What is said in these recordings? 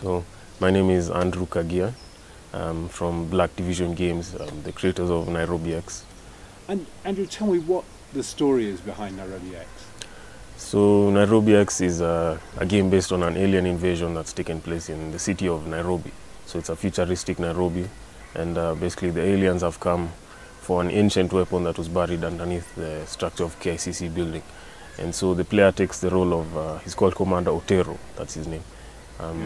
So my name is Andrew Kaggia. From Black Division Games, the creators of Nairobi X. And Andrew, tell me what the story is behind Nairobi X. So Nairobi X is a game based on an alien invasion that's taken place in the city of Nairobi. So it's a futuristic Nairobi, and basically the aliens have come for an ancient weapon that was buried underneath the structure of KICC building. And so the player takes the role of, he's called Commander Otero, that's his name.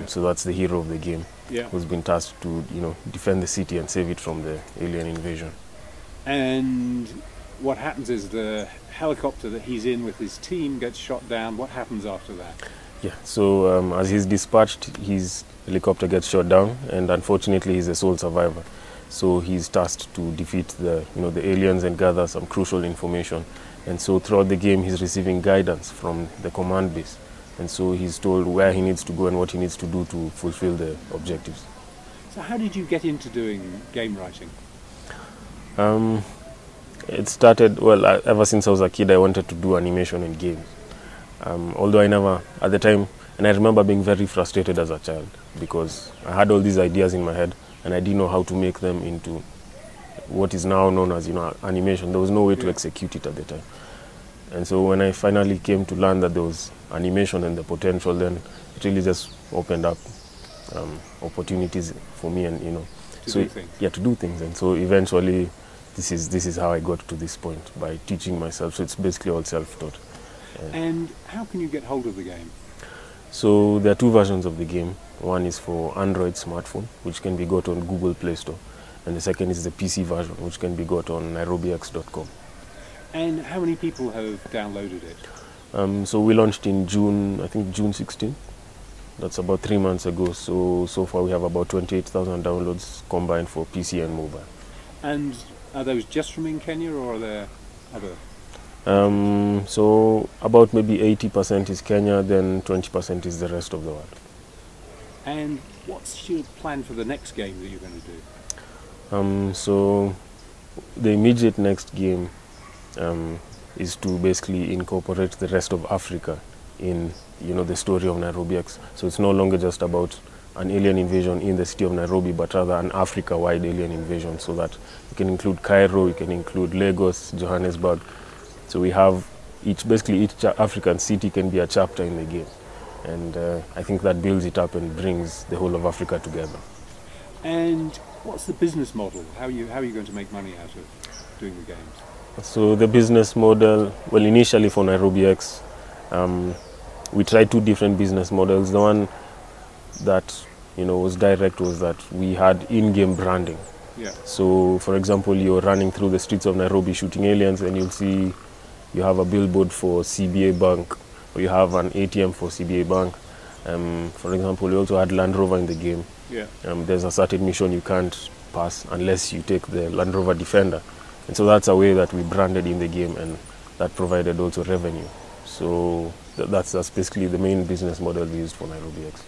So that's the hero of the game, who's been tasked to, defend the city and save it from the alien invasion. And what happens is the helicopter that he's in with his team gets shot down. What happens after that? Yeah, so as he's dispatched, his helicopter gets shot down, and unfortunately he's a sole survivor. So he's tasked to defeat the aliens and gather some crucial information. And so throughout the game, he's receiving guidance from the command base. And so he's told where he needs to go and what he needs to do to fulfill the objectives. So how did you get into doing game writing? It started, well, ever since I was a kid, I wanted to do animation in games. Although I never, at the time, and I remember being very frustrated as a child because I had all these ideas in my head and I didn't know how to make them into what is now known as, animation. There was no way to execute it at the time. And so when I finally came to learn that there was animation and the potential, then it really just opened up opportunities for me, and to do things. And so eventually, this is how I got to this point, by teaching myself. So it's basically all self-taught. And how can you get hold of the game? So there are two versions of the game. One is for Android smartphone, which can be got on Google Play Store, and the second is the PC version, which can be got on NairobiX.com. And how many people have downloaded it? So we launched in June, I think June 16. That's about 3 months ago. So far we have about 28,000 downloads combined for PC and mobile. And are those just from in Kenya, or are there other? So about maybe 80% is Kenya, then 20% is the rest of the world. And what's your plan for the next game that you're going to do? So the immediate next game is to basically incorporate the rest of Africa in the story of Nairobi X. So it's no longer just about an alien invasion in the city of Nairobi, but rather an Africa-wide alien invasion, so that you can include Cairo, you can include Lagos, Johannesburg. So we have each African city can be a chapter in the game, and I think that builds it up and brings the whole of Africa together. And what's the business model? How are you going to make money out of doing the games? So the business model, well, initially for Nairobi X, we tried two different business models. The one that was direct was that we had in-game branding. Yeah. So, for example, you're running through the streets of Nairobi shooting aliens, and you'll see you have a billboard for CBA Bank, or you have an ATM for CBA Bank. For example, we also had Land Rover in the game. Yeah. There's a certain mission you can't pass unless you take the Land Rover Defender. And so that's a way that we branded in the game, and that provided also revenue. So that's basically the main business model we used for Nairobi X.